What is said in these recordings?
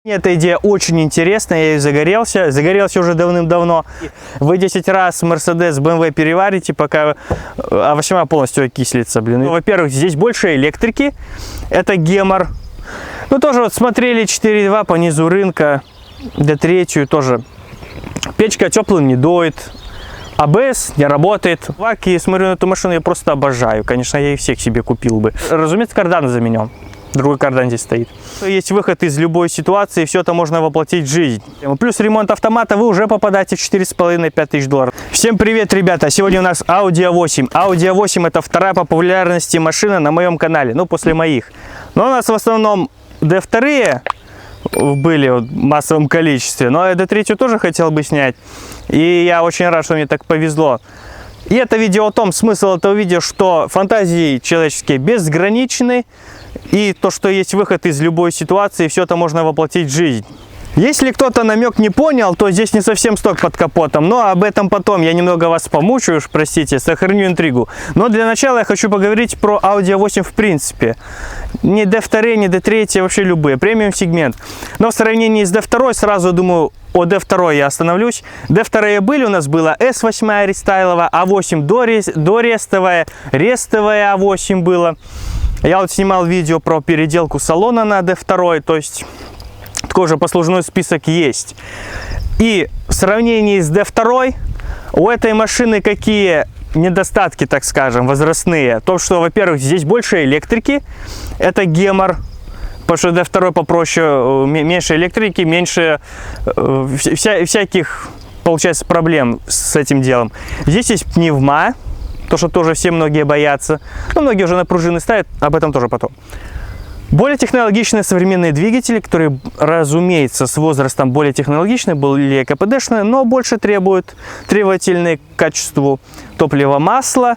Эта идея очень интересная, я и загорелся уже давным-давно. Вы 10 раз Mercedes, BMW переварите, пока А8 полностью окислится, блин. Во-первых, здесь больше электрики, это гемор. Ну, тоже вот смотрели 4.2 по низу рынка, D3 тоже. Печка теплым не дует, АБС не работает. Ваки, смотрю на эту машину, я просто обожаю. Конечно, я их всех себе купил бы. Разумеется, кардан заменен. Другой кардан здесь стоит. Есть выход из любой ситуации, все это можно воплотить в жизнь. Плюс ремонт автомата, вы уже попадаете в 4,5-5 тысяч долларов. Всем привет, ребята! Сегодня у нас Audi A8. Audi A8 это вторая по популярности машина на моем канале, ну после моих. Но у нас в основном D2 были в массовом количестве, но D3 тоже хотел бы снять. И я очень рад, что мне так повезло. И это видео о том, смысл этого видео, что фантазии человеческие безграничны. И то, что есть выход из любой ситуации, все это можно воплотить в жизнь. Если кто-то намек не понял, то здесь не совсем сток под капотом. Но об этом потом. Я немного вас помучаю, простите, сохраню интригу. Но для начала я хочу поговорить про Audi A8 в принципе. Не D2, не D3, вообще любые. Премиум сегмент. Но в сравнении с D2 сразу думаю, о D2 я остановлюсь. D2 были у нас, была S8 рестайловая, A8 дорестовая, рестовая A8 было. Я вот снимал видео про переделку салона на D2, то есть такой же послужной список есть. И в сравнении с D2 у этой машины какие недостатки, так скажем, возрастные? То, что, во-первых, здесь больше электрики, это гемор, потому что D2 попроще, меньше электрики, меньше всяких, получается, проблем с этим делом. Здесь есть пневма. То, что тоже все многие боятся. Но многие уже на пружины ставят, об этом тоже потом. Более технологичные современные двигатели, которые, разумеется, с возрастом более технологичные, более КПДшные, но больше требовательны к качеству топлива, масла.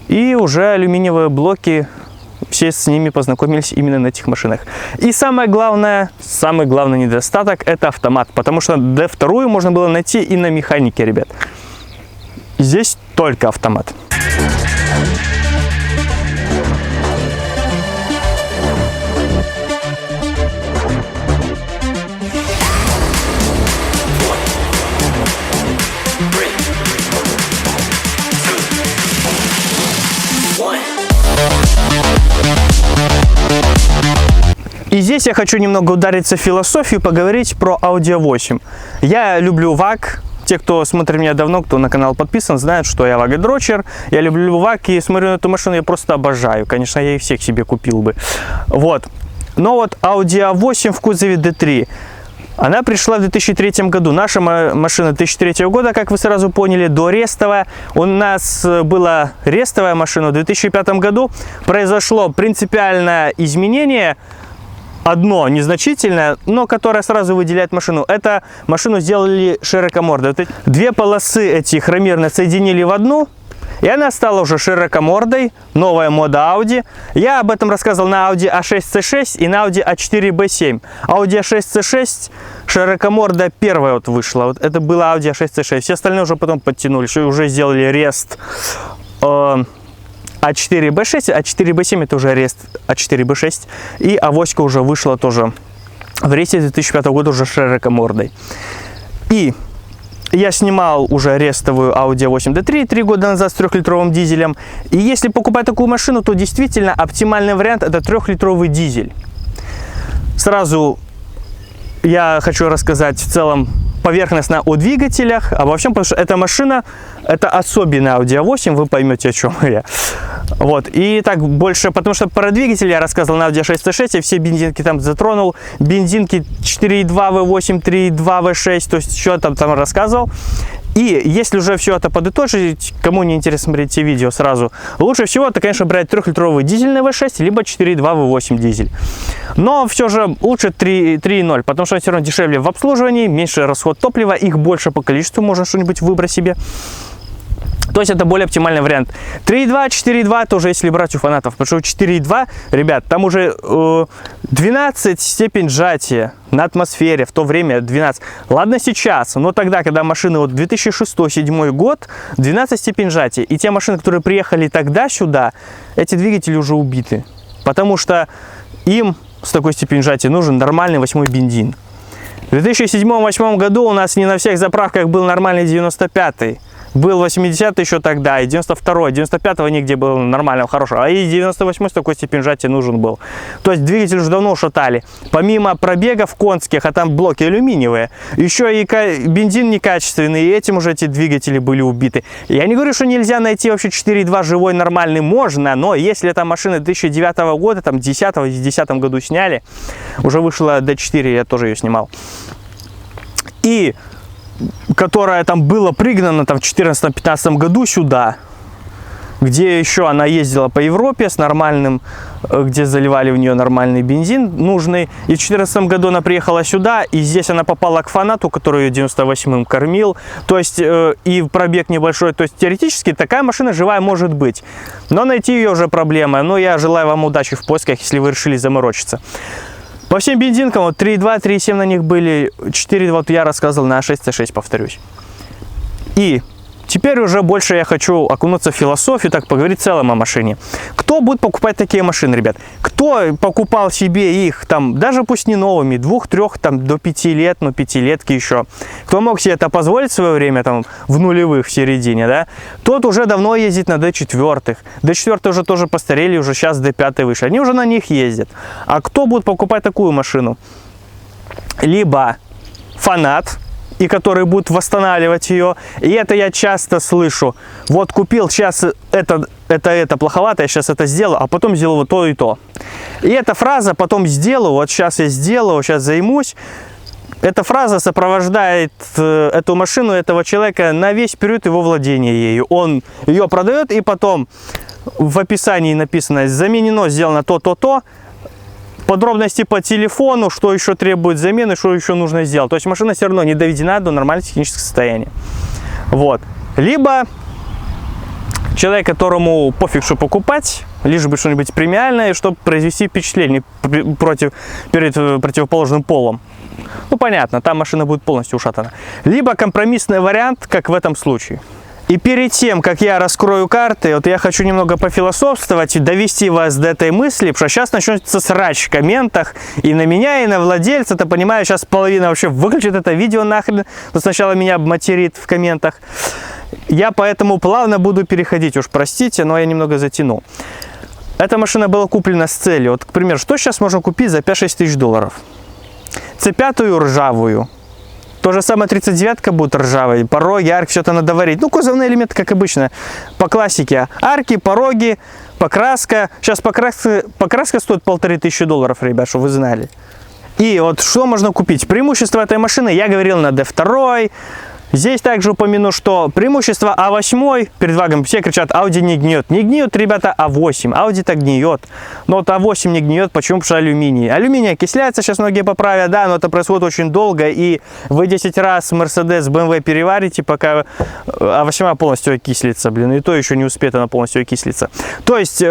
И уже алюминиевые блоки, все с ними познакомились именно на этих машинах. И самый главный недостаток – это автомат. Потому что D2 можно было найти и на механике, ребят. Здесь только автомат. И здесь я хочу немного удариться в философию, поговорить про Audi A8. Я люблю ВАГ. Те, кто смотрит меня давно, кто на канал подписан, знают, что я вагодрочер. Я люблю ВАГ и смотрю на эту машину, я просто обожаю. Конечно, я их всех себе купил бы. Вот. Но вот Audi A8 в кузове D3. Она пришла в 2003 году. Наша машина 2003 года, как вы сразу поняли, дорестовая. У нас была рестовая машина в 2005 году. Произошло принципиальное изменение. Одно незначительное, но которое сразу выделяет машину. Это машину сделали широкомордой. Две полосы эти хромирные соединили в одну, и она стала уже широкомордой. Новая мода Audi. Я об этом рассказывал на Audi A6 C6 и на Audi A4 B7. Audi A6 C6 широкоморда первая вот вышла. Вот это было Audi A6 C6. Все остальные уже потом подтянули, что уже сделали рест. А4 B6, А4 B7 это уже рест А4 B6. И А8 уже вышла тоже в ресте 2005 года уже широкомордой. И я снимал уже рестовую Audi A8 D3 3 года назад с 3-литровым дизелем. И если покупать такую машину, то действительно оптимальный вариант это 3-литровый дизель. Сразу я хочу рассказать в целом поверхностно о двигателях, обо всем, потому что эта машина, это особенная Audi A8, вы поймете, о чем я. Вот, и так больше, потому что про двигатель я рассказывал на Audi A6 C6, я все бензинки там затронул, бензинки 4.2 V8, 3.2 V6, то есть что там рассказывал. И если уже все это подытожить, кому не интересно смотреть эти видео сразу, лучше всего это, конечно, брать 3-литровый дизельный V6, либо 4.2 V8 дизель. Но все же лучше 3.0, потому что все равно дешевле в обслуживании, меньше расход топлива, их больше по количеству, можно что-нибудь выбрать себе. То есть это более оптимальный вариант. 3.2, 4.2 тоже если брать у фанатов. Потому что 4.2, ребят, там уже 12 степень сжатия на атмосфере. В то время 12. Ладно сейчас, но тогда, когда машины вот 2006-2007 год, 12 степень сжатия. И те машины, которые приехали тогда сюда, эти двигатели уже убиты. Потому что им с такой степенью сжатия нужен нормальный 8-й бензин. В 2007-2008 году у нас не на всех заправках был нормальный 95-й. Был 80-й еще тогда, и 92-й, 95-го нигде было нормального, хорошего. А и 98-й с такой степень сжатия нужен был. То есть двигатель уже давно ушатали. Помимо пробегов конских, а там блоки алюминиевые, еще и бензин некачественный, и этим уже эти двигатели были убиты. Я не говорю, что нельзя найти вообще 4.2 живой нормальный, можно, но если это машина 2009 года, там 10 году сняли, уже вышла D4, я тоже ее снимал. И которая там была пригнана там в 2014-2015 году сюда, где еще она ездила по Европе с нормальным, где заливали в нее нормальный бензин нужный. И в 2014 году она приехала сюда, и здесь она попала к фанату, который ее 98-м кормил. То есть, и пробег небольшой. То есть, теоретически такая машина живая может быть. Но найти ее уже проблема. Но я желаю вам удачи в поисках, если вы решили заморочиться. По всем бензинкам, вот 3.2, 3.7 на них были, 4.2 вот я рассказывал, на 6C6 повторюсь. И теперь уже больше я хочу окунуться в философию, так поговорить в целом о машине. Кто будет покупать такие машины, ребят? Кто покупал себе их, там, даже пусть не новыми, 2-3, там, до 5 лет, ну, 5-летки еще. Кто мог себе это позволить в свое время, там, в нулевых, в середине, да? Тот уже давно ездит на D4. D4 уже тоже постарели, уже сейчас D5 выше. Они уже на них ездят. А кто будет покупать такую машину? Либо фанат, и который будет восстанавливать ее. И это я часто слышу. Вот купил, сейчас это плоховато, я сейчас это сделаю, а потом сделаю вот то и то. И эта фраза «потом сделаю», вот сейчас я сделаю, сейчас займусь, эта фраза сопровождает эту машину, этого человека на весь период его владения ею. Он ее продает, и потом в описании написано «заменено, сделано то-то-то». Подробности по телефону, что еще требует замены, что еще нужно сделать. То есть машина все равно не доведена до нормального технического состояния. Вот. Либо человек, которому пофиг, что покупать, лишь бы что-нибудь премиальное, чтобы произвести впечатление перед противоположным полом. Ну, понятно, там машина будет полностью ушатана. Либо компромиссный вариант, как в этом случае. И перед тем, как я раскрою карты, вот я хочу немного пофилософствовать и довести вас до этой мысли, потому что сейчас начнется срач в комментах и на меня, и на владельца. Это понимаю, сейчас половина вообще выключит это видео нахрен, но сначала меня материт в комментах. Я поэтому плавно буду переходить, уж простите, но я немного затяну. Эта машина была куплена с целью. Вот, к примеру, что сейчас можно купить за 5-6 тысяч долларов? C5 ржавую. То же самое 39-ка будет ржавой, пороги, арки, все это надо варить. Ну, кузовные элементы, как обычно, по классике. Арки, пороги, покраска. Сейчас покраска стоит $1500, ребят, чтобы вы знали. И вот что можно купить? Преимущество этой машины, я говорил на D2. Здесь также упомяну, что преимущество А8, перед вами все кричат, Audi не гниет. Не гниет, ребята, А8. Audi-то гниет. Но вот А8 не гниет, почему? Потому что алюминий. Алюминий окисляется, сейчас многие поправят, да, но это происходит очень долго. И вы 10 раз Mercedes, BMW переварите, пока А8 полностью окислится, блин. И то еще не успеет она полностью окислиться. То есть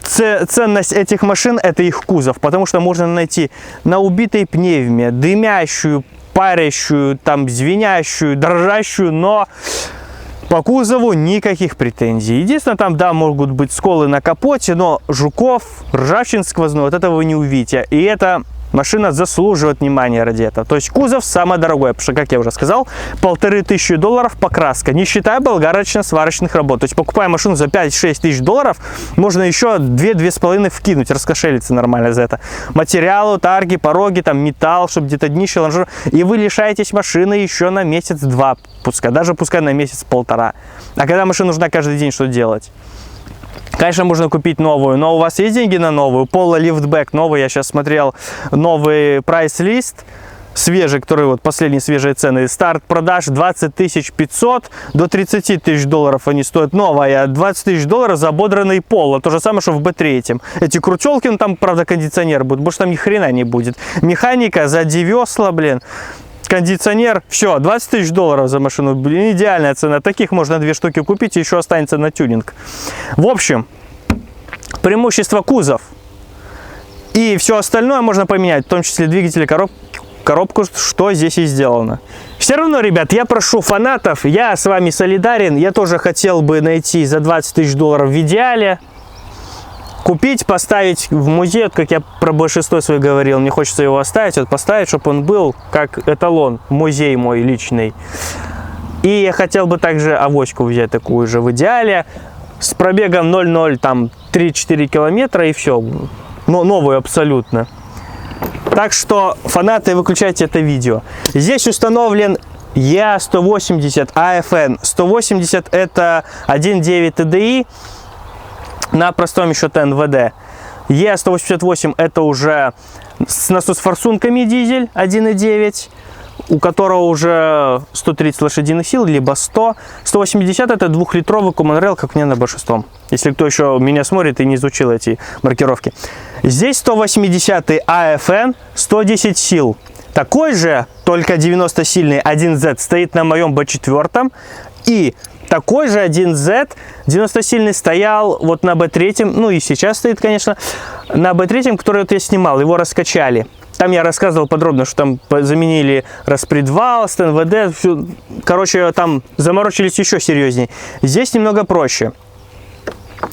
ценность этих машин — это их кузов, потому что можно найти на убитой пневме, дымящую, парящую, там, звенящую, дрожащую, но по кузову никаких претензий. Единственное, там, да, могут быть сколы на капоте, но жуков, ржавчин сквозной, вот этого вы не увидите. И эта машина заслуживает внимания ради этого. То есть кузов самое дорогое, потому что, как я уже сказал, $1500 покраска, не считая болгарочно-сварочных работ. То есть покупая машину за 5-6 тысяч долларов, можно еще 2-2,5 вкинуть, раскошелиться нормально за это. Материалы, тарги, пороги, там металл, чтобы где-то днище, лонжер. И вы лишаетесь машины еще на месяц-два, пускай, даже пускай на месяц-полтора. А когда машина нужна каждый день, что делать? Конечно, можно купить новую, но у вас есть деньги на новую? Polo Liftback новый, я сейчас смотрел новый прайс-лист, свежий, который вот последние свежие цены. Старт продаж 20 500 до 30 тысяч долларов они стоят. Новая, 20 тысяч долларов за ободранный Polo. То же самое, что в B3. Эти крутелки, ну, там, правда, кондиционер будет, больше там ни хрена не будет. Механика, сзади весла, блин. Кондиционер, все, 20 тысяч долларов за машину, блин, идеальная цена. Таких можно 2 штуки купить, и еще останется на тюнинг. В общем, преимущество кузов. И все остальное можно поменять, в том числе двигатель и коробку, что здесь и сделано. Все равно, ребят, я прошу фанатов, я с вами солидарен, я тоже хотел бы найти за 20 тысяч долларов в идеале. Купить, поставить в музей, вот как я про B6 свой говорил, мне хочется его оставить, вот поставить, чтобы он был как эталон, музей мой личный. И я хотел бы также авоську взять такую же в идеале, с пробегом 0,0, там 3-4 километра и все, но новую абсолютно. Так что, фанаты, выключайте это видео. Здесь установлен EA180 AFN. 180 это 1.9 TDI на простом еще НВД. EA188 это уже с насос-форсунками дизель 1.9, у которого уже 130 лошадиных сил, либо 100. 180 это 2-литровый Common Rail, как мне на B6. Если кто еще меня смотрит и не изучил эти маркировки. Здесь 180 AFN, 110 сил. Такой же, только 90-сильный 1Z стоит на моем B4. И такой же 1Z 90-сильный стоял вот на B3. Ну и сейчас стоит, конечно, на B3, который вот я снимал. Его раскачали. Там я рассказывал подробно, что там заменили распредвал, с НВД. Все. Короче, там заморочились еще серьезнее. Здесь немного проще.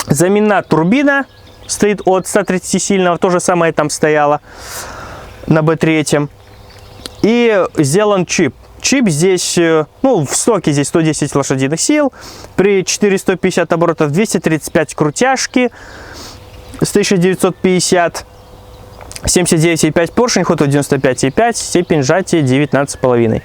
Заменена турбина. Стоит от 130-сильного. То же самое там стояло на B3. И сделан чип. Чип здесь, ну, в стоке здесь 110 лошадиных сил. При 450 оборотов 235 крутяшки. С 1950. 79,5 поршень, ход 95,5, степень сжатия 19,5.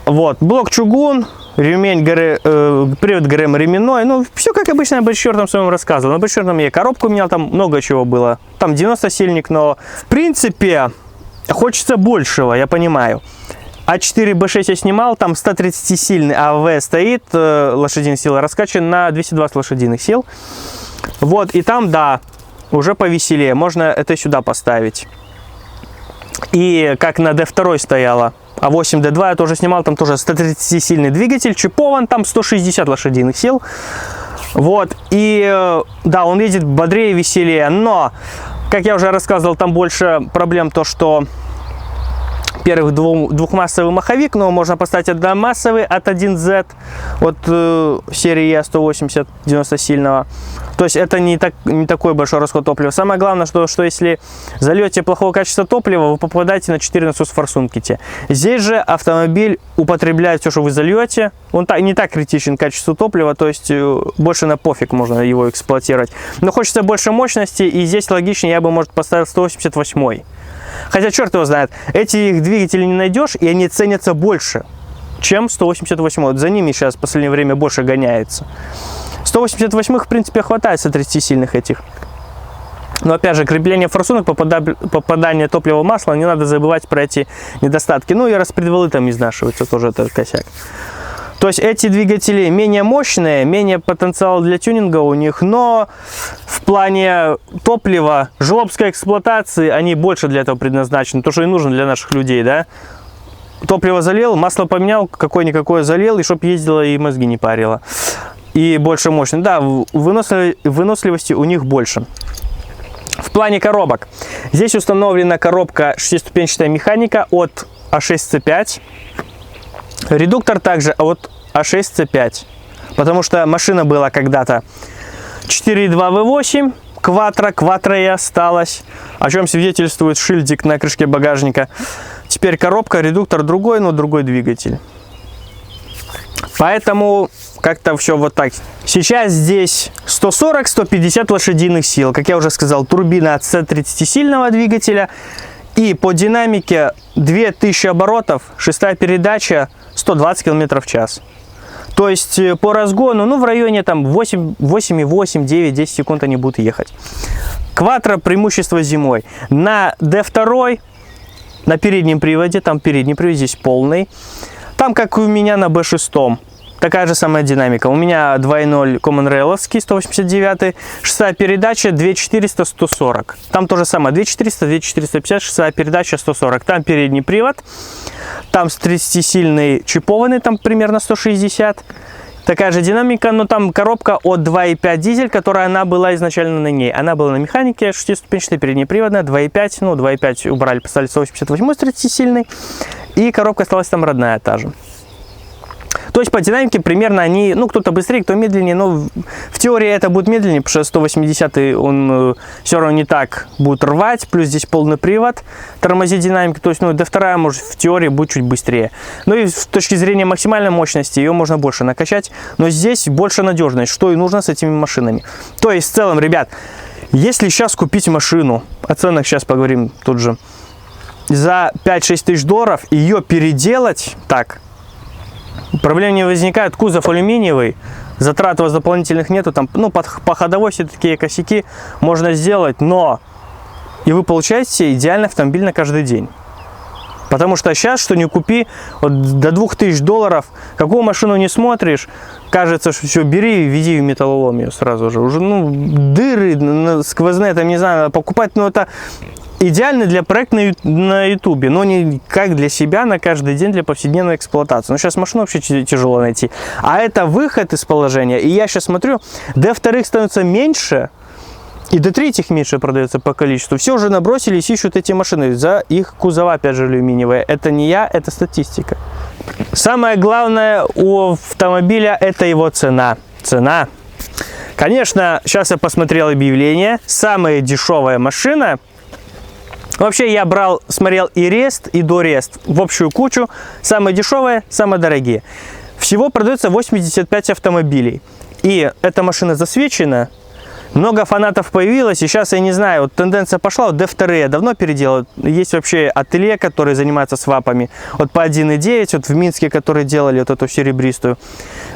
Вот, блок чугун, ремень, привод ГРМ ременной, ну, все как обычно на B4 своем рассказывал. На B4 я коробку менял, там много чего было. Там 90-сильник, но в принципе хочется большего, я понимаю. А4 B6 я снимал, там 130-сильный АВ стоит, лошадиных сил раскачан на 220 лошадиных сил. Вот, и там, да, уже повеселее, можно это сюда поставить. И как на D2 стояло, А8 D2 я тоже снимал, там тоже 130-сильный двигатель, чипован, там 160 лошадиных сил. Вот, и да, он едет бодрее, веселее, но, как я уже рассказывал, там больше проблем то, что первых двухмассовый маховик, но можно поставить одномассовый от 1Z от серии EA180 90-сильного. То есть это не такой большой расход топлива. Самое главное, что если зальете плохого качества топлива, вы попадаете на 4 насос-форсунки те. Здесь же автомобиль употребляет все, что вы зальете. Он не так критичен к качеству топлива, то есть больше на пофиг можно его эксплуатировать. Но хочется больше мощности, и здесь логичнее я бы, может, поставил 188. Хотя, черт его знает, этих двигателей не найдешь, и они ценятся больше, чем 188. Вот за ними сейчас в последнее время больше гоняется. 188, в принципе, хватает 130-сильных этих. Но, опять же, крепление форсунок, попадание топлива в масло, не надо забывать про эти недостатки. Ну, и распредвалы там изнашиваются, тоже это косяк. То есть эти двигатели менее мощные, менее потенциал для тюнинга у них, но в плане топлива, жлобской эксплуатации они больше для этого предназначены, то, что и нужно для наших людей, да. Топливо залил, масло поменял, какое-никакое залил, и чтоб ездило и мозги не парило. И больше мощно. Да, выносливости у них больше. В плане коробок. Здесь установлена коробка 6-ступенчатая механика от А6C5. Редуктор также от А6C5, потому что машина была когда-то 4.2 V8, кватро и осталось, о чем свидетельствует шильдик на крышке багажника. Теперь коробка, редуктор другой, но другой двигатель. Поэтому как-то все вот так. Сейчас здесь 140-150 лошадиных сил, как я уже сказал, турбина от 130-сильного двигателя. И по динамике 2000 оборотов, шестая передача, 120 км в час. То есть по разгону, ну, в районе там 8,8, 9, 10 секунд они будут ехать. Кватро преимущество зимой. На D2, на переднем приводе, там передний привод здесь полный. Там, как и у меня на B6, такая же самая динамика. У меня 2.0 Common Rail'овский 189, шестая передача 2400, 140. Там то же самое, 2400, 2450, шестая передача 140. Там передний привод, там 30-сильный чипованный, там примерно 160. Такая же динамика, но там коробка от 2.5 дизель, которая она была изначально на ней. Она была на механике, 6-ступенчатая, переднеприводная, 2.5, ну 2.5 убрали, поставили 188 с 30-сильной. И коробка осталась там родная та же. То есть по динамике примерно они, ну кто-то быстрее, кто медленнее, но в теории это будет медленнее, потому что 180 он все равно не так будет рвать, плюс здесь полный привод, тормозит динамики, то есть ну D2 может в теории будет чуть быстрее. Ну и с точки зрения максимальной мощности ее можно больше накачать, но здесь больше надежность, что и нужно с этими машинами. То есть в целом, ребят, если сейчас купить машину, о ценах сейчас поговорим тут же, за 5-6 тысяч долларов, ее переделать, так, проблем не возникает, кузов алюминиевый, затрат у вас дополнительных нету, там, ну, по ходовой все такие косяки можно сделать, но и вы получаете идеальный автомобиль на каждый день. Потому что сейчас, что не купи, вот до 2000 долларов, какую машину не смотришь, кажется, что все, бери и вези в металлолом ее сразу же. Уже, ну, дыры сквозные, там, не знаю, надо покупать, но это идеально для проекта на ютубе, но не как для себя на каждый день, для повседневной эксплуатации. Но сейчас машину вообще тяжело найти. А это выход из положения. И я сейчас смотрю, D2 становится меньше, и D3 меньше продается по количеству. Все уже набросились, ищут эти машины за их кузова, опять же, алюминиевые. Это не я, это статистика. Самое главное у автомобиля — это его цена. Цена. Конечно, сейчас я посмотрел объявление. Самая дешевая машина. Вообще я смотрел и Рест, и до Рест в общую кучу. Самые дешевые, самые дорогие. Всего продается 85 автомобилей. И эта машина засвечена. Много фанатов появилось, и сейчас, я не знаю, вот тенденция пошла, вот D2 я давно переделал. Есть вообще ателье, которые занимаются свапами. Вот по 1.9, вот в Минске, которые делали вот эту серебристую.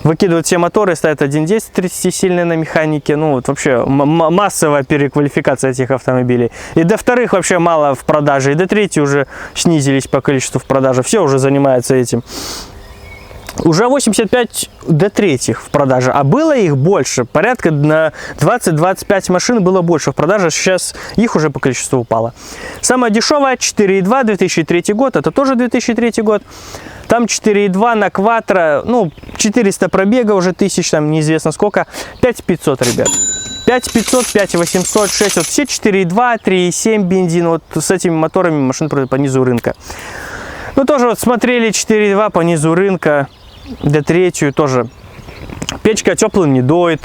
Выкидывают все моторы, ставят 1.10 30-сильные на механике. Ну, вот вообще массовая переквалификация этих автомобилей. И D2 вообще мало в продаже, и D3 уже снизились по количеству в продаже. Все уже занимаются этим. Уже 85 D3 в продаже, а было их больше, порядка на 20-25 машин было больше в продаже, сейчас их уже по количеству упало. Самая дешевая 4.2, 2003 год, это тоже 2003 год. Там 4.2 на Quattro, ну 400 пробега уже тысяч, там неизвестно сколько, 5500, ребят. 5500, 5800, 6, вот все 4.2, 3.7 бензин, вот с этими моторами машин продают по низу рынка. Ну тоже вот смотрели 4.2 по низу рынка. D3 тоже. Печка теплым не доит.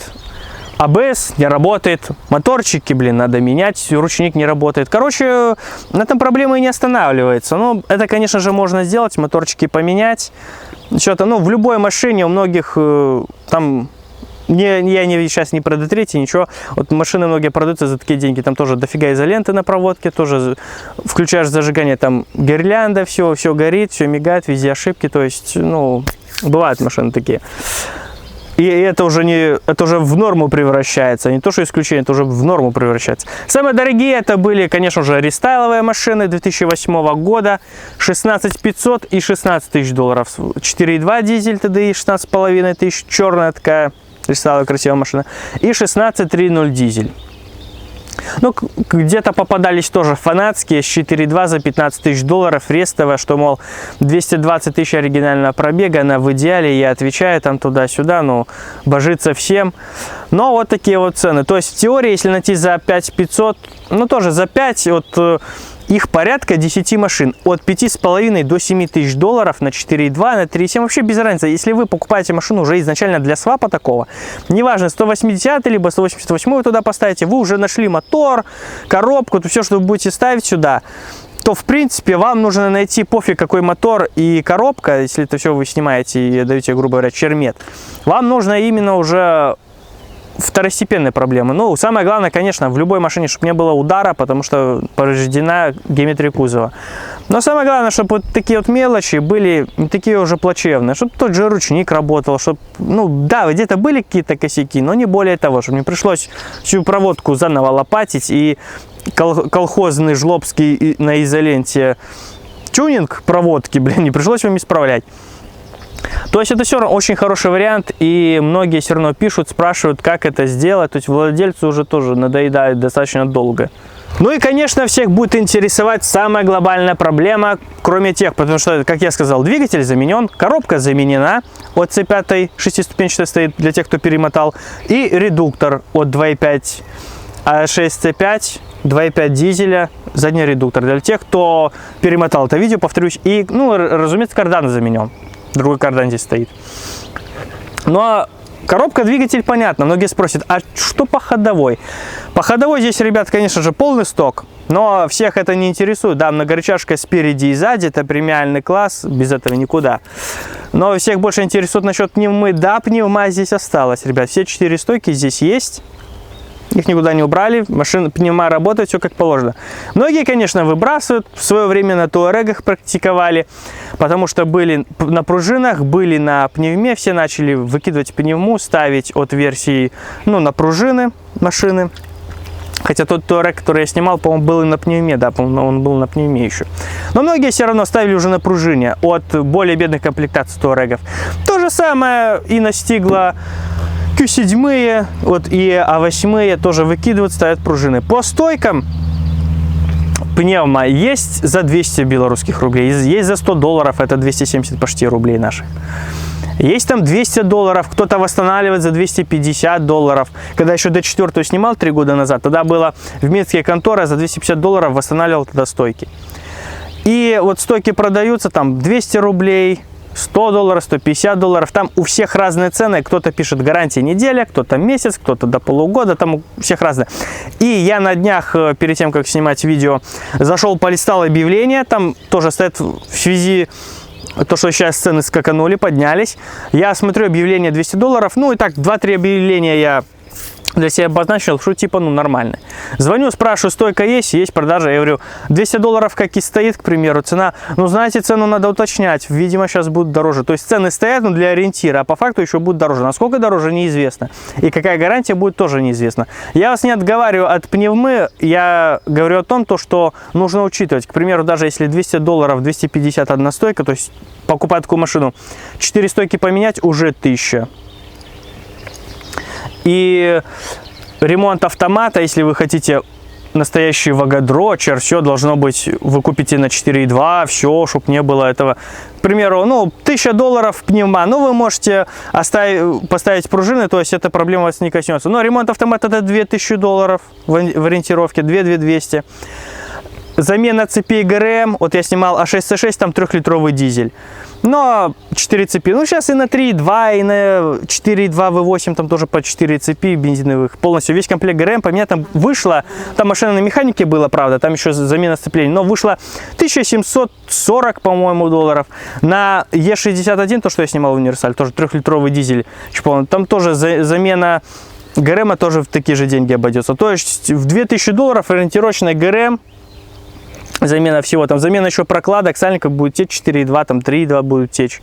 АБС не работает. Моторчики, блин, надо менять. Ручник не работает. Короче, на этом проблема и не останавливается. Ну, это, конечно же, можно сделать. Моторчики поменять. Что-то, ну, в любой машине у многих там... Я сейчас не про D3, ничего. Вот машины многие продаются за такие деньги. Там тоже дофига изоленты на проводке. Тоже включаешь зажигание, там гирлянда, все горит, все мигает, везде ошибки. То есть, ну, бывают машины такие. И это уже в норму превращается. Не то, что исключение, это уже в норму превращается. Самые дорогие это были, конечно же, рестайловые машины 2008 года. 16500 и 16 тысяч долларов. 4.2 дизель TDI, 16,5 тысяч. Черная такая рестайловая красивая машина. И 16.3.0 дизель. Ну, где-то попадались тоже фанатские с 4.2 за 15 тысяч долларов, рестовая, что, мол, 220 тысяч оригинального пробега, она в идеале, я отвечаю там туда-сюда, ну, божится всем. Но вот такие вот цены. То есть в теории, если найти за 5500, ну, тоже за 5, вот их порядка 10 машин. От 5,5 до 7 тысяч долларов на 4.2, на 3.7. Вообще без разницы. Если вы покупаете машину уже изначально для свапа такого, неважно, 180 либо 188 вы туда поставите, вы уже нашли мотор, коробку, то все, что вы будете ставить сюда, то в принципе вам нужно найти пофиг какой мотор и коробка, если это все вы снимаете и даете, грубо говоря, чермет. Вам нужно именно уже второстепенные проблемы. Ну, самое главное, конечно, в любой машине, чтобы не было удара, потому что повреждена геометрия кузова. Но самое главное, чтобы вот такие вот мелочи были не такие уже плачевные, чтобы тот же ручник работал, чтобы, ну, да, где-то были какие-то косяки, но не более того, чтобы не пришлось всю проводку заново лопатить и колхозный жлобский на изоленте тюнинг проводки, блин, не пришлось вам исправлять. То есть это все равно очень хороший вариант, и многие все равно пишут, спрашивают, как это сделать. То есть владельцу уже тоже надоедает достаточно долго. Ну и, конечно, всех будет интересовать самая глобальная проблема, кроме тех, потому что, как я сказал, двигатель заменен, коробка заменена, от C5 шестиступенчатая стоит для тех, кто перемотал, и редуктор от 2.5 А6C5, 2.5 дизеля, задний редуктор для тех, кто перемотал это видео, повторюсь, и, ну, разумеется, кардан заменен. Другой кардан здесь стоит. Но коробка, двигатель, понятно. Многие спросят, а что по ходовой? По ходовой здесь, ребят, конечно же, полный сток. Но всех это не интересует. Да, многорычажка спереди и сзади. Это премиальный класс. Без этого никуда. Но всех больше интересует насчет пневмы. Да, пневма здесь осталась, ребят. Все 4 стойки здесь есть. Их никуда не убрали. Машина, пневма работает, все как положено. Многие, конечно, выбрасывают. В свое время на туарегах практиковали. Потому что были на пружинах, были на пневме. Все начали выкидывать пневму, ставить от версии, ну, на пружины машины. Хотя тот туарег, который я снимал, по-моему, был и на пневме, да, по-моему, он был на пневме еще. Но многие все равно ставили уже на пружине от более бедных комплектаций туарегов. То же самое и настигло Q7, вот и А8 тоже выкидывают, ставят пружины. По стойкам пневма есть за 200 белорусских рублей, есть за 100 долларов, это 270 почти рублей наших. Есть там 200 долларов, кто-то восстанавливает за 250 долларов. Когда еще D4 снимал 3 года назад, тогда было в Минске контора, за 250 долларов восстанавливал тогда стойки. И вот стойки продаются там 200 рублей, 100 долларов, 150 долларов. Там у всех разные цены. Кто-то пишет гарантия неделя, кто-то месяц, кто-то до полугода. Там у всех разные. И я на днях, перед тем, как снимать видео, зашел, полистал объявления. Там тоже стоят в связи... То, что сейчас цены скаканули, поднялись. Я смотрю объявление 200 долларов. Ну и так, 2-3 объявления я для себя обозначил, что типа, ну, нормально. Звоню, спрашиваю, стойка есть продажа. Я говорю, 200 долларов как и стоит, к примеру, цена. Ну, знаете, цену надо уточнять. Видимо, сейчас будут дороже. То есть цены стоят, ну, для ориентира, а по факту еще будут дороже. Насколько дороже, неизвестно. И какая гарантия будет, тоже неизвестно. Я вас не отговариваю от пневмы. Я говорю о том, что нужно учитывать. К примеру, даже если 200 долларов, 250 одна стойка, то есть покупать такую машину, 4 стойки поменять, уже 1000. И ремонт автомата, если вы хотите настоящий вагадрочер, все должно быть, вы купите на 4.2, все, чтобы не было этого. К примеру, ну, 1000 долларов пневма, ну, вы можете поставить пружины, то есть эта проблема вас не коснется. Но ремонт автомата это 2000 долларов в ориентировке, 2200. Замена цепей ГРМ, вот я снимал А6C6, там 3-литровый дизель. Но 4 цепи, ну сейчас и на 3.2, и на 4.2 V8, там тоже по 4 цепи бензиновых. Полностью весь комплект ГРМ поменять там вышло, там машина на механике была, правда, там еще замена сцеплений, но вышло 1740, по-моему, долларов. На Е61, то, что я снимал в универсале, тоже 3-литровый дизель, там тоже замена ГРМ тоже в такие же деньги обойдется. То есть в 2000 долларов ориентировочный ГРМ, замена всего, там замена еще прокладок, сальников будет течь 4.2, там 3.2 будут течь.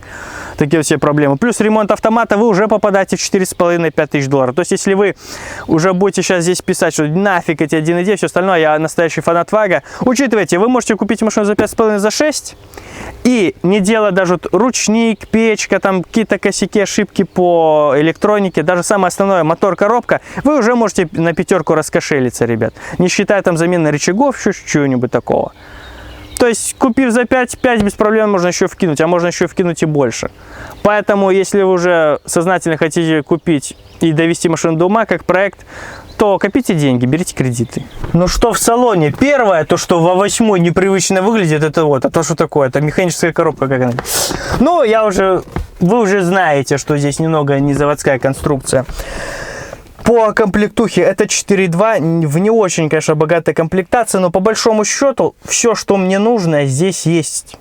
Такие все проблемы. Плюс ремонт автомата, вы уже попадаете в 4,5-5 тысяч долларов. То есть, если вы уже будете сейчас здесь писать, что нафиг эти 1.9, все остальное, я настоящий фанат ВАГа, учитывайте, вы можете купить машину за 5,5, за 6, и не делая даже ручник, печка, там какие-то косяки, ошибки по электронике, даже самое основное, мотор, коробка, вы уже можете на 5 раскошелиться, ребят. Не считая там замены рычагов, еще чего-нибудь такого. То есть, купив за 5 без проблем можно еще вкинуть, а можно еще вкинуть и больше. Поэтому, если вы уже сознательно хотите купить и довести машину до ума как проект, то копите деньги, берите кредиты. Ну что в салоне? Первое, то, что в А8 непривычно выглядит, это вот, а то, что такое, это механическая коробка, как она. Ну, вы уже знаете, что здесь немного не заводская конструкция. По комплектухе это 4.2, в не очень, конечно, богатая комплектация, но по большому счету все, что мне нужно, здесь есть.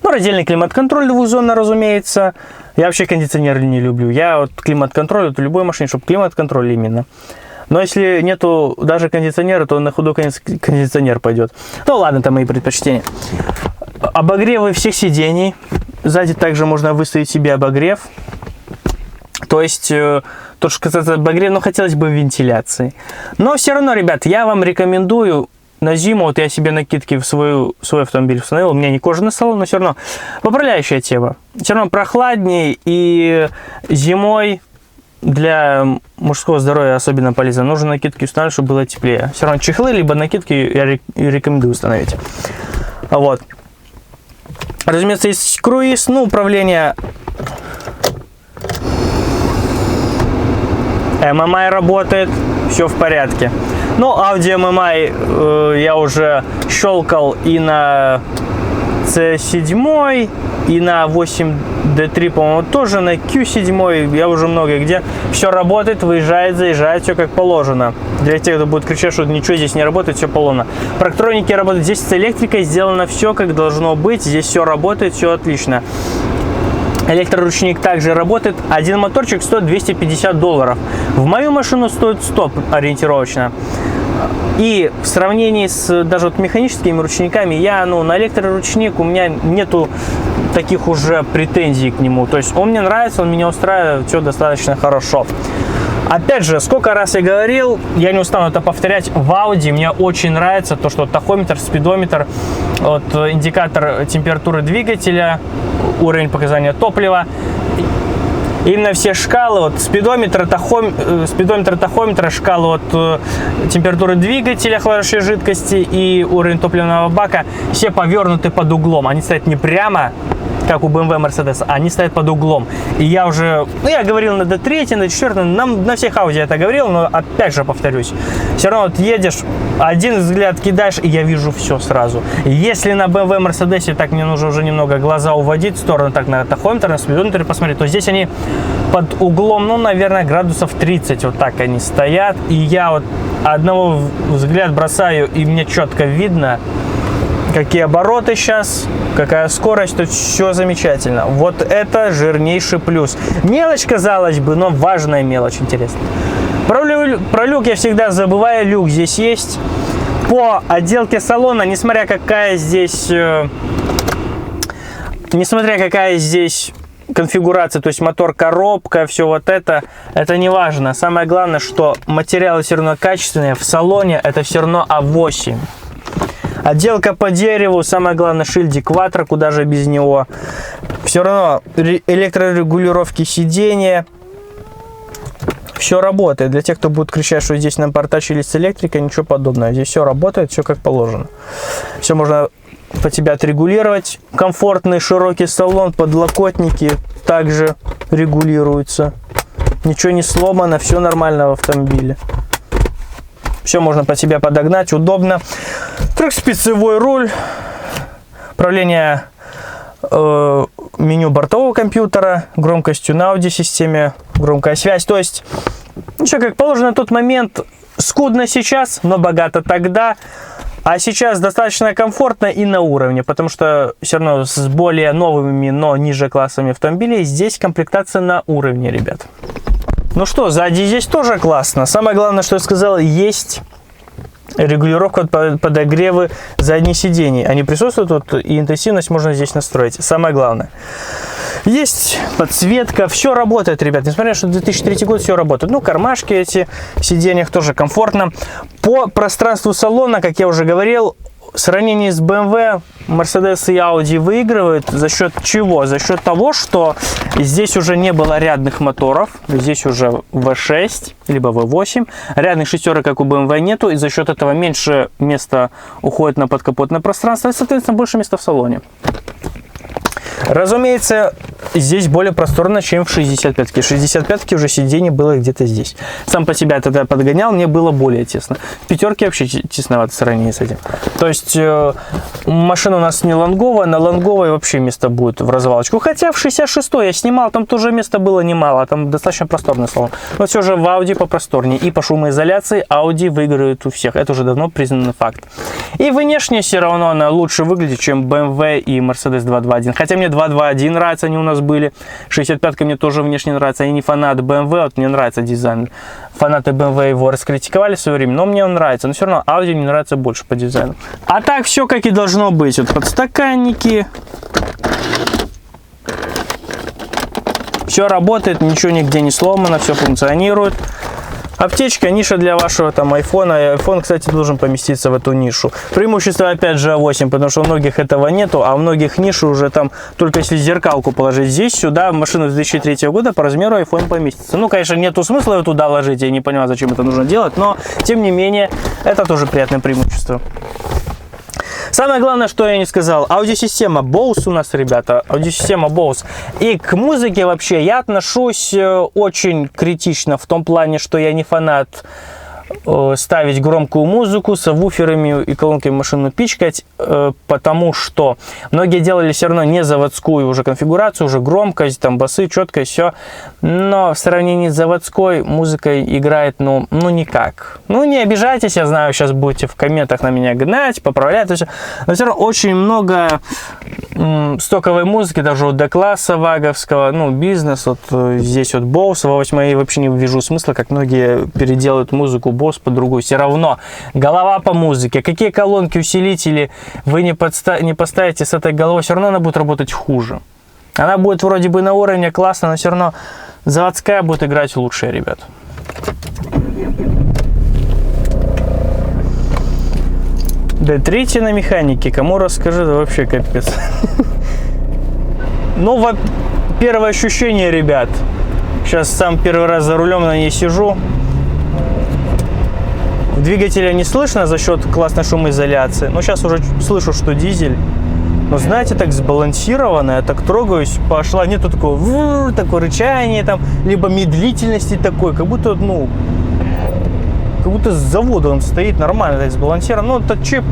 Ну, раздельный климат-контроль двухзонный, разумеется. Я вообще кондиционеры не люблю. Я вот климат-контроль, вот в любой машине, чтобы климат-контроль именно. Но если нету даже кондиционера, то на худой кондиционер пойдет. Ну ладно, это мои предпочтения. Обогревы всех сидений. Сзади также можно выставить себе обогрев. То есть, то, что касается обогрева, но хотелось бы вентиляции. Но все равно, ребят, я вам рекомендую на зиму, вот я себе накидки в свой автомобиль установил, у меня не кожаный салон, но все равно поправляющая тема. Все равно прохладнее, и зимой для мужского здоровья особенно полезно. Нужно накидки устанавливать, чтобы было теплее. Все равно чехлы, либо накидки я рекомендую установить. Вот. Разумеется, есть круиз, ну, управление... MMI работает, все в порядке. Но Audi MMI я уже щелкал и на C7 и на 8D3, по-моему, тоже на Q7, я уже много где. Все работает, выезжает, заезжает, все как положено. Для тех, кто будет кричать, что ничего здесь не работает, все положено. Парктроники работают, здесь с электрикой сделано все как должно быть, здесь все работает, все отлично. Электроручник также работает. Один моторчик стоит $250. В мою машину стоит 100 ориентировочно. И в сравнении с даже вот механическими ручниками, на электроручник у меня нету таких уже претензий к нему. То есть он мне нравится, он меня устраивает, все достаточно хорошо. Опять же, сколько раз я говорил, я не устану это повторять, в Audi мне очень нравится то, что тахометр, спидометр, вот, индикатор температуры двигателя, уровень показания топлива, именно все шкалы, вот, спидометр, тахометра, шкалы вот, температуры двигателя, охлаждающей жидкости и уровень топливного бака, все повернуты под углом, они стоят не прямо, как у BMW, Mercedes, они стоят под углом. И я уже, я говорил на D3, на D4, на всех Audi я это говорил, но опять же повторюсь, все равно вот едешь, один взгляд кидаешь, и я вижу все сразу. Если на BMW, Mercedes, так мне нужно уже немного глаза уводить в сторону, так на тахометр, на спидометр посмотреть, то здесь они под углом, наверное, градусов 30, вот так они стоят, и я вот одного взгляд бросаю, и мне четко видно, какие обороты сейчас, какая скорость, то все замечательно. Вот это жирнейший плюс. Мелочь, казалось бы, но важная мелочь, интересно. Про люк я всегда забываю, люк здесь есть. По отделке салона, несмотря какая здесь конфигурация, то есть мотор, коробка, все вот это не важно. Самое главное, что материалы все равно качественные, в салоне это все равно А8. Отделка по дереву, самое главное, шильдик Quattro, куда же без него. Все равно электрорегулировки сидения. Все работает. Для тех, кто будет кричать, что здесь напортачили с электрикой, ничего подобного. Здесь все работает, все как положено. Все можно по тебя отрегулировать. Комфортный широкий салон, подлокотники также регулируются. Ничего не сломано, все нормально в автомобиле. Все можно под себя подогнать, удобно. Трехспицевой руль, управление меню бортового компьютера, громкостью на аудиосистеме, громкая связь. То есть, все как положено на тот момент, скудно сейчас, но богато тогда. А сейчас достаточно комфортно и на уровне, потому что все равно с более новыми, но ниже классами автомобилей здесь комплектация на уровне, ребят. Ну что, сзади здесь тоже классно. Самое главное, что я сказал, есть регулировка подогревы задних сидений. Они присутствуют тут, и интенсивность можно здесь настроить. Самое главное. Есть подсветка, все работает, ребят. Несмотря на что 2003 год, все работает. Ну, кармашки эти в сиденьях тоже комфортно. По пространству салона, как я уже говорил, в сравнении с BMW, Mercedes и Audi выигрывают за счет чего? За счет того, что здесь уже не было рядных моторов, здесь уже V6, либо V8. Рядных шестерок, как у BMW, нету, и за счет этого меньше места уходит на подкапотное пространство, и, соответственно, больше места в салоне. Разумеется, здесь более просторно, чем в 65-ке. В 65-ке уже сиденье было где-то здесь. Сам по себе тогда подгонял, мне было более тесно. В пятерке вообще тесновато в сравнении с этим. То есть машина у нас не лонговая, на лонговой вообще место будет в развалочку. Хотя в 66-й я снимал, там тоже места было немало, там достаточно просторный салон. Но все же в Audi попросторнее. И по шумоизоляции Audi выигрывает у всех. Это уже давно признанный факт. И внешне все равно она лучше выглядит, чем BMW и Mercedes 221. Хотя мне 221 нравится, они у нас были. 65-ка мне тоже внешне нравится. Я не фанат BMW, вот мне нравится дизайн. Фанаты BMW его раскритиковали в свое время, но мне он нравится. Но все равно Audi мне нравится больше по дизайну. А так все как и должно быть. Вот подстаканники. Все работает, ничего нигде не сломано, все функционирует. Аптечка, ниша для вашего там айфона. iPhone, кстати, должен поместиться в эту нишу. Преимущество опять же А8, потому что у многих этого нету, а у многих ниши уже там только если зеркалку положить здесь, сюда, в машину 2003 года по размеру iPhone поместится. Ну, конечно, нету смысла его туда ложить, я не понимаю, зачем это нужно делать, но, тем не менее, это тоже приятное преимущество. Самое главное, что я не сказал, аудиосистема Bose у нас, ребята, аудиосистема Bose. И к музыке вообще я отношусь очень критично, в том плане, что я не фанат ставить громкую музыку, сабвуферами и колонками машину пичкать, потому что многие делали все равно не заводскую уже конфигурацию, уже громкость, там басы, четкость, все. Но в сравнении с заводской музыкой играет, ну никак. Ну не обижайтесь, я знаю, сейчас будете в комментах на меня гнать, поправлять, то есть, но все равно очень много стоковой музыки, даже от D-класса ваговского, ну бизнес, вот здесь вот Bose, во 8 я вообще не вижу смысла, как многие переделают музыку Bose по другую. Все равно голова по музыке, какие колонки, усилители вы не поставите с этой головой, все равно она будет работать хуже. Она будет вроде бы на уровне классно, но все равно заводская будет играть лучше, ребят. D3 на механике, кому расскажи, да вообще капец. Ну, первое ощущение, ребят, сейчас сам первый раз за рулем на ней сижу. Двигателя не слышно за счет классной шумоизоляции, но сейчас уже слышу, что дизель. Но знаете, так сбалансированно, я так трогаюсь, пошла, нету такого рычания, там, либо медлительности такой, как будто, ну, как будто с завода он стоит нормально, так сбалансирован. Ну, этот чип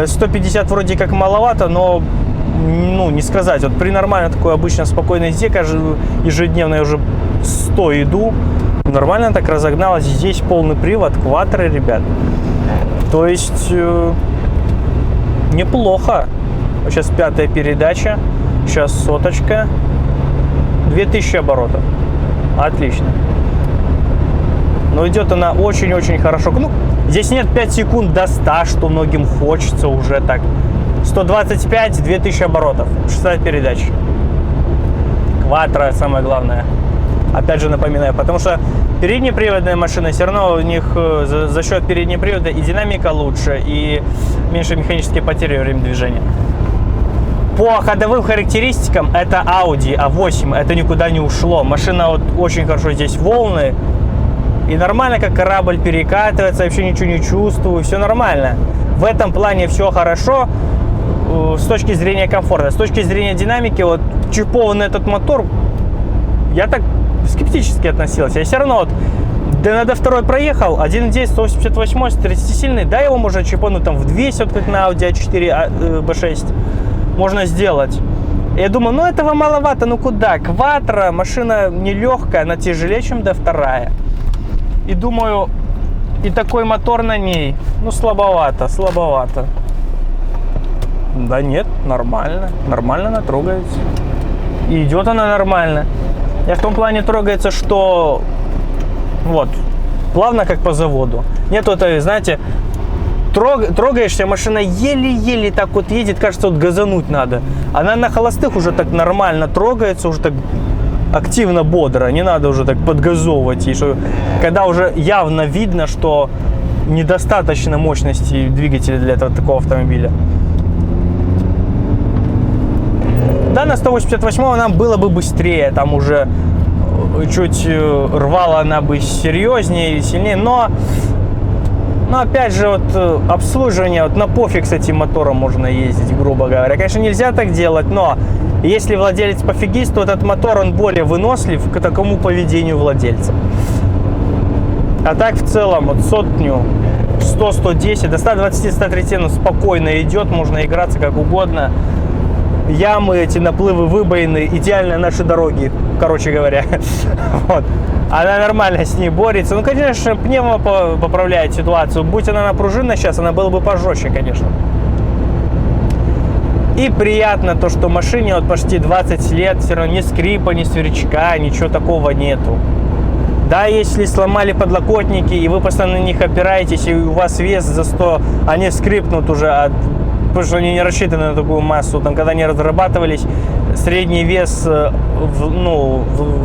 150 вроде как маловато, но, ну, не сказать, вот при нормальной такой обычно спокойной езде, ежедневно я уже 100 иду, нормально так разогналась. Здесь полный привод, квадры, ребят. То есть неплохо. Сейчас 5-я передача, сейчас соточка, 2000 оборотов. Отлично. Но идет она очень-очень хорошо. Ну, здесь нет 5 секунд до 100, что многим хочется уже так. 125, 2000 оборотов. 6-я передача. Квадро самое главное. Опять же напоминаю, потому что переднеприводная машина, все равно у них за счет переднего привода и динамика лучше, и меньше механические потери во время движения. По ходовым характеристикам это Audi A8, это никуда не ушло. Машина вот очень хорошо, здесь волны, и нормально как корабль перекатывается, вообще ничего не чувствую, все нормально. В этом плане все хорошо с точки зрения комфорта. С точки зрения динамики, вот чипованный этот мотор, я так скептически относился. Я все равно вот на D2 проехал, 1.9, 188, 30-сильный, да, его можно чипануть там в 200, вот как на Audi A4 B6 можно сделать. Я думаю, ну этого маловато, ну куда? Квадро, машина нелегкая, она тяжелее, чем D2. И думаю, и такой мотор на ней, ну слабовато. Да нет, нормально она трогается. И идет она нормально. Я в том плане трогается, что вот, плавно как по заводу. Нет вот, знаете, трогаешься, машина еле-еле так вот едет, кажется, вот газануть надо. Она на холостых уже так нормально трогается, уже так активно, бодро, не надо уже так подгазовывать. И что, когда уже явно видно, что недостаточно мощности двигателя для такого автомобиля. Да, на 188 она было бы быстрее, там уже чуть рвала она бы серьезнее и сильнее, но опять же, вот обслуживание, вот на пофиг с этим мотором можно ездить, грубо говоря. Конечно, нельзя так делать, но если владелец пофигист, то этот мотор, он более вынослив к такому поведению владельца. А так в целом, вот сотню, 100-110, до 120-130, ну, спокойно идет, можно играться как угодно. Ямы, эти наплывы, выбоины, идеально наши дороги, короче говоря. Вот. Она нормально с ней борется. Ну, конечно, пневмо поправляет ситуацию. Будь она на пружинной сейчас, она была бы пожестче, конечно. И приятно то, что машине вот почти 20 лет, все равно ни скрипа, ни сверчка, ничего такого нету. Да, если сломали подлокотники, и вы постоянно на них опираетесь, и у вас вес за 100, они скрипнут уже, потому что они не рассчитаны на такую массу. Там, когда они разрабатывались, средний вес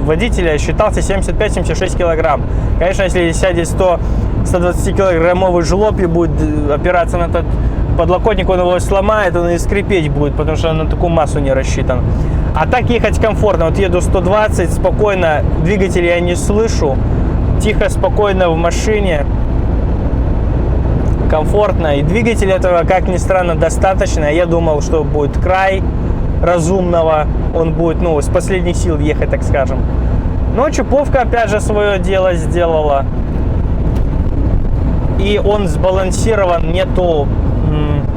водителя считался 75-76 килограмм. Конечно, если сядет 120-килограммовый жлоб и будет опираться на этот подлокотник, он его сломает, он и скрипеть будет, потому что он на такую массу не рассчитан. А так ехать комфортно. Вот еду 120, спокойно, двигатель я не слышу, тихо, спокойно в машине, комфортно. И двигатель этого, как ни странно, достаточно. Я думал, что будет край разумного, он будет, ну, с последних сил ехать, так скажем. Но чиповка опять же свое дело сделала. и он сбалансирован, нету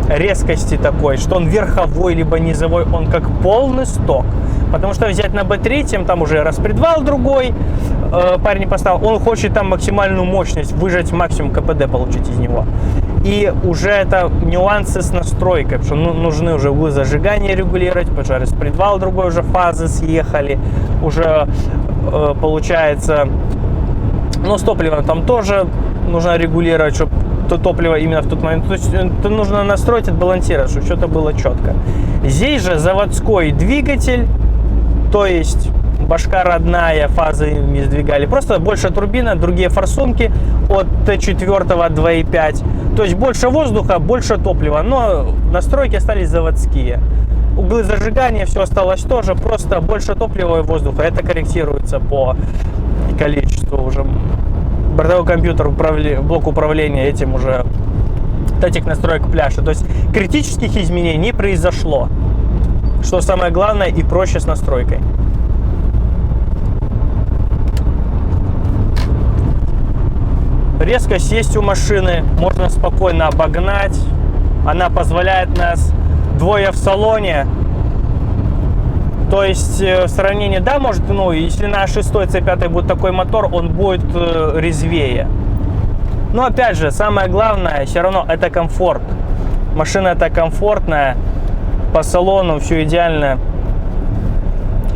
резкости такой, что он верховой либо низовой, он как полный сток. Потому что взять на B3, там уже распредвал другой, парень поставил, он хочет там максимальную мощность, выжать максимум КПД получить из него. И уже это нюансы с настройкой, потому что нужны уже углы зажигания регулировать, потому что распредвал другой, уже фазы съехали, уже получается, ну с топливом там тоже нужно регулировать, чтобы то топливо именно в тот момент, то есть это нужно настроить, отбалансировать, чтобы что-то было четко. Здесь же заводской двигатель, то есть башка родная, фазы не сдвигали, просто больше турбина, другие форсунки от Т4 2.5, то есть больше воздуха, больше топлива, но настройки остались заводские. Углы зажигания, все осталось тоже, просто больше топлива и воздуха, это корректируется по количеству уже. Бортовой компьютер, блок управления этим уже, этих настроек пляжа, то есть критических изменений не произошло, что самое главное, и проще с настройкой. Резкость есть у машины, можно спокойно обогнать, она позволяет нас двое в салоне, то есть в сравнении, да, может, ну, если на 6 C5 будет такой мотор, он будет резвее. Но опять же, самое главное, все равно это комфорт. Машина это комфортная, по салону все идеально.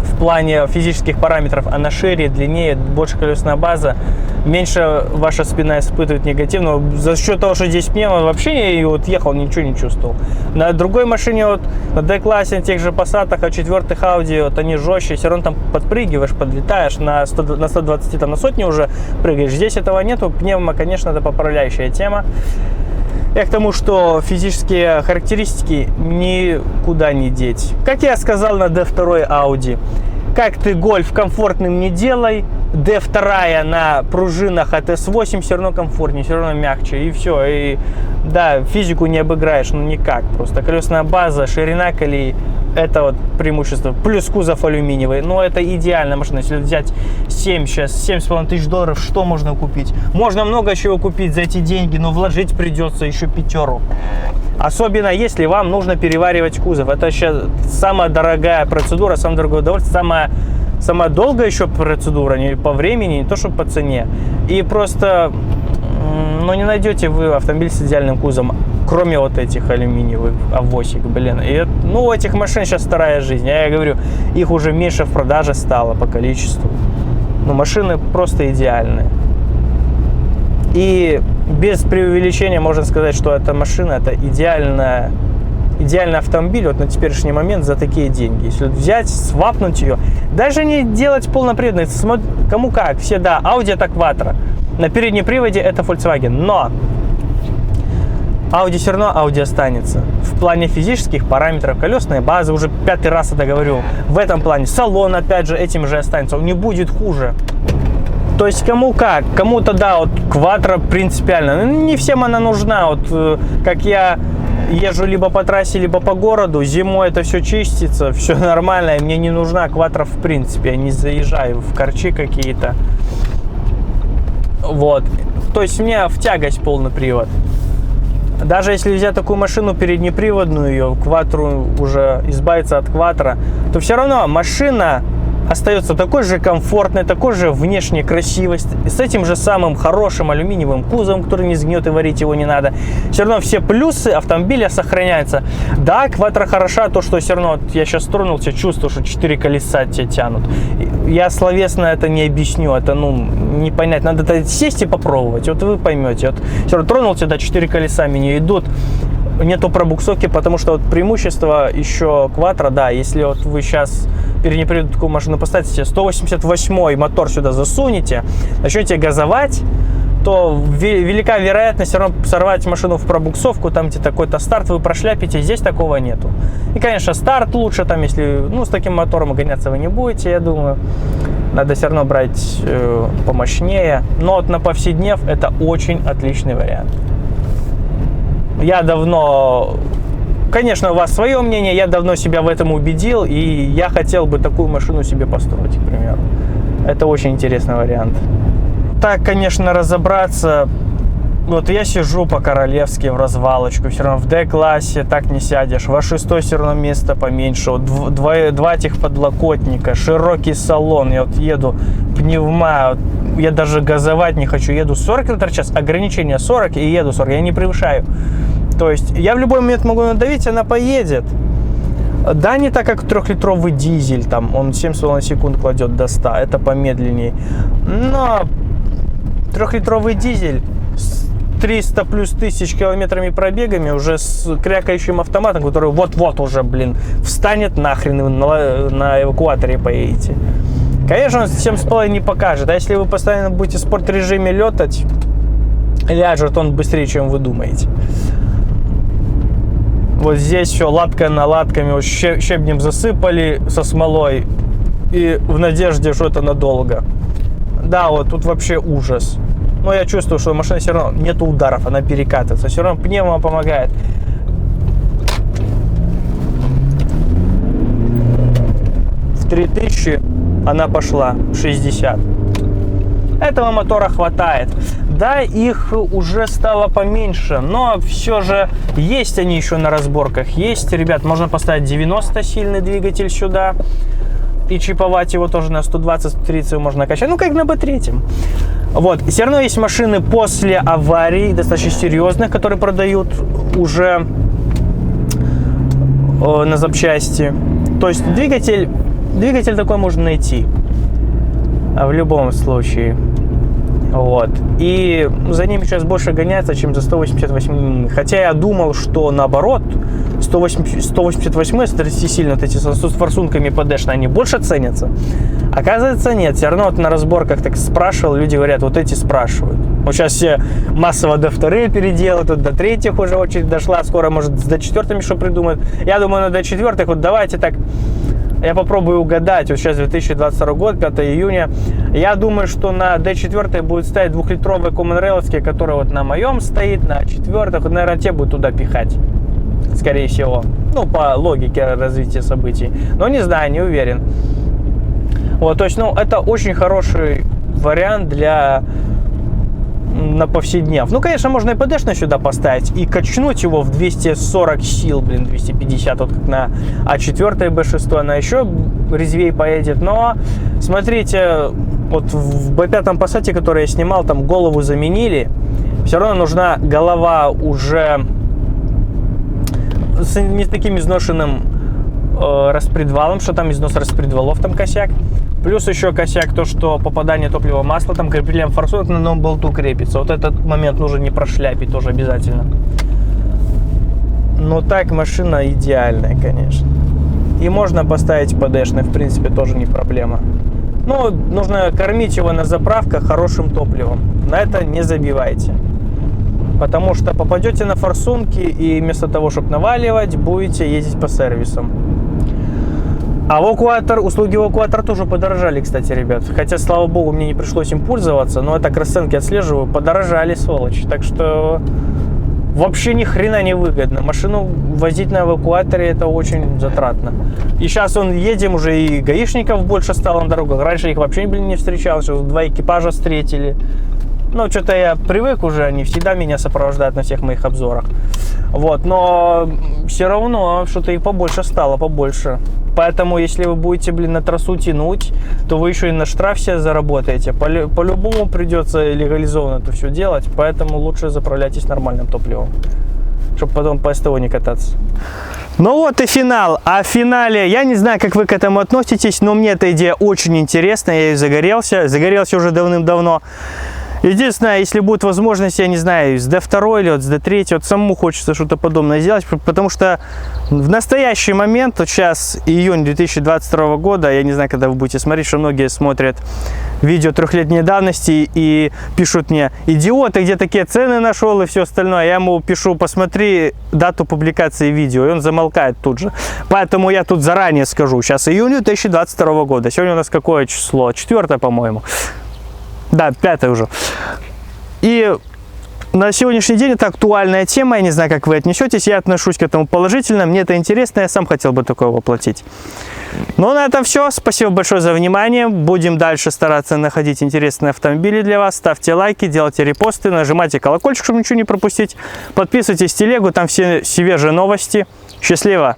В плане физических параметров она шире, длиннее, больше колесная база, меньше ваша спина испытывает негативного. За счет того, что здесь пневмо, вообще я вот ехал, ничего не чувствовал. На другой машине, вот на D-классе, на тех же Passat'ах, а 4-х Audi, вот они жестче, все равно там подпрыгиваешь, подлетаешь, на 120, там, на сотню уже прыгаешь. Здесь этого нету, пневмо, конечно, это поправляющая тема. Я к тому, что физические характеристики никуда не деть. Как я сказал на D2 Audi, как ты гольф комфортным не делай, D2 на пружинах от S8 все равно комфортнее, все равно мягче, и все. И да, физику не обыграешь, ну никак. Просто колесная база, ширина колеи, это вот преимущество. Плюс кузов алюминиевый, но это идеальная машина. Если взять 7,5 тысяч долларов, что можно купить? Можно много чего купить за эти деньги, но вложить придется еще 5. Особенно если вам нужно переваривать кузов. Это сейчас самая дорогая процедура, самое дорогое удовольствие, самая долгая еще процедура, не по времени, не то что по цене. И просто, ну, не найдете вы автомобиль с идеальным кузовом, кроме вот этих алюминиевых авосик, блин. И, ну, у этих машин сейчас вторая жизнь. Я говорю, их уже меньше в продаже стало по количеству. Но машины просто идеальные. И без преувеличения можно сказать, что эта машина, это идеальный автомобиль вот на теперешний момент за такие деньги. Если взять, свапнуть ее, даже не делать полноприводный, кому как, все, да, Audi это Quattro, на переднем приводе это Volkswagen, но Audi все равно Audi останется. В плане физических параметров, колесной базы, уже 5-й раз это говорю, в этом плане салон, опять же, этим же останется, он не будет хуже. То есть кому как, кому-то, да, вот Quattro принципиально, не всем она нужна, вот как я езжу либо по трассе, либо по городу, зимой это все чистится, все нормально, и мне не нужна Quattro в принципе, я не заезжаю в корчи какие-то, вот, то есть мне в тягость полный привод. Даже если взять такую машину переднеприводную, ее Quattro, уже избавиться от Quattro, то все равно машина остается такой же комфортной, такой же внешней красивость, с этим же самым хорошим алюминиевым кузовом, который не сгнет и варить его не надо. Все равно все плюсы автомобиля сохраняются. Да, Quattro хороша, то, что все равно, я сейчас тронулся, чувствую, что 4 колеса тебя тянут. Я словесно это не объясню, это, ну, не понять. Надо это сесть и попробовать, вот вы поймете. Вот, все равно тронулся, да, 4 колеса меня идут. Нету пробуксовки, потому что вот преимущество еще Quattro, да, если вот вы сейчас переднеприводную такую машину поставите, себе 188 мотор сюда засунете, начнете газовать, то велика вероятность все равно сорвать машину в пробуксовку, там где такой-то старт вы прошляпите, здесь такого нету. И, конечно, старт лучше, там, если, ну, с таким мотором гоняться вы не будете, я думаю. Надо все равно брать помощнее, но вот на повседнев это очень отличный вариант. Я давно, конечно, у вас свое мнение, я давно себя в этом убедил, и я хотел бы такую машину себе построить, к примеру. Это очень интересный вариант. Так, конечно, разобраться, Вот я сижу по-королевски в развалочку, все равно в D-классе так не сядешь, в А6 все равно место поменьше, вот два этих подлокотника, широкий салон, я вот еду пневма, вот, я даже газовать не хочу, еду 40 км в час, ограничение 40 и еду 40, я не превышаю. То есть я в любой момент могу надавить, она поедет. Да, не так, как 3-литровый дизель, там он 7,5 секунд кладет до 100, это помедленнее, но 3-литровый дизель 300 плюс тысяч километрами пробегами, уже с крякающим автоматом, который вот-вот уже, блин, встанет нахрен, и вы на эвакуаторе поедете. Конечно, он 7,5 не покажет, а если вы постоянно будете в спорт-режиме летать, ляжет он быстрее, чем вы думаете. Вот здесь все латка на латками, вот щебнем засыпали со смолой, и в надежде, что это надолго. Да, вот тут вообще ужас. Но я чувствую, что машина все равно нету ударов, она перекатывается. Все равно пневма помогает. В 3000 она пошла, 60. Этого мотора хватает. Да, их уже стало поменьше, но все же есть они еще на разборках. Есть, ребят, можно поставить 90-сильный двигатель сюда. И чиповать его тоже на 120-130 можно качать. Ну, как на B3. Вот. Все равно есть машины после аварий, достаточно серьезных, которые продают уже на запчасти. То есть двигатель такой можно найти в любом случае. Вот. И за ними сейчас больше гоняется, чем за 188. Хотя я думал, что наоборот, 188 с 30-сильно, вот эти с форсунками ПДшные, они больше ценятся. Оказывается, нет. Все равно вот на разборках так спрашивал, люди говорят, вот эти спрашивают. Вот сейчас все массово до вторых переделают, вот до третьих уже очередь дошла, скоро, может, с D4 что придумают. Я думаю, на D4, вот давайте так, я попробую угадать. Вот сейчас 2022 год, 5 июня. Я думаю, что на D4 будет стоять 2-литровый Common Rail'овский, который вот на моем стоит, на 4-х. Вот, наверное, те будут туда пихать. Скорее всего. Ну, по логике развития событий. Но не знаю, не уверен. Вот, то есть, ну, это очень хороший вариант для на повседнев. Ну, конечно, можно и ПДшно сюда поставить и качнуть его в 240 сил, блин, 250, вот как на А4 Б6, она еще резвее поедет. Но, смотрите, вот в Б5 Passat, который я снимал, там голову заменили. Все равно нужна голова уже с не таким изношенным распредвалом, что там износ распредвалов, там косяк. Плюс еще косяк то, что попадание топлива масла, там креплением форсунок на новом болту крепится. Вот этот момент нужно не прошляпить тоже обязательно. Но так машина идеальная, конечно. И можно поставить ПДшный, в принципе, тоже не проблема. Но нужно кормить его на заправках хорошим топливом. На это не забивайте. Потому что попадете на форсунки и вместо того, чтобы наваливать, будете ездить по сервисам. А услуги эвакуатора тоже подорожали, кстати, ребят. Хотя, слава богу, мне не пришлось им пользоваться, но я так расценки отслеживаю, подорожали, сволочь. Так что вообще ни хрена не выгодно. Машину возить на эвакуаторе — это очень затратно. И сейчас едем уже, и гаишников больше стало на дорогах. Раньше их вообще, блин, не встречал, сейчас 2 экипажа встретили. Ну, что-то я привык уже, они всегда меня сопровождают на всех моих обзорах. Вот, но все равно что-то их побольше стало, побольше. Поэтому, если вы будете, блин, на трассу тянуть, то вы еще и на штраф себе заработаете. По-любому придется легализованно это все делать, поэтому лучше заправляйтесь нормальным топливом, чтобы потом по СТО не кататься. Ну вот и финал. А в финале, я не знаю, как вы к этому относитесь, но мне эта идея очень интересна, я ее загорелся уже давным-давно. Единственное, если будет возможность, я не знаю, с D2 или вот с D3, вот самому хочется что-то подобное сделать, потому что в настоящий момент, вот сейчас июнь 2022 года, я не знаю, когда вы будете смотреть, что многие смотрят видео 3-летней давности и пишут мне: идиот, ты где такие цены нашел и все остальное. Я ему пишу: посмотри дату публикации видео, и он замолкает тут же. Поэтому я тут заранее скажу, сейчас июнь 2022 года, сегодня у нас какое число? 4, по-моему. Да, 5 уже. И На сегодняшний день это актуальная тема, я не знаю, как вы отнесетесь, я отношусь к этому положительно, мне это интересно, я сам хотел бы такое воплотить. Ну, на этом все, спасибо большое за внимание, будем дальше стараться находить интересные автомобили для вас, ставьте лайки, делайте репосты, нажимайте колокольчик, чтобы ничего не пропустить, подписывайтесь в телегу, там все свежие новости, счастливо!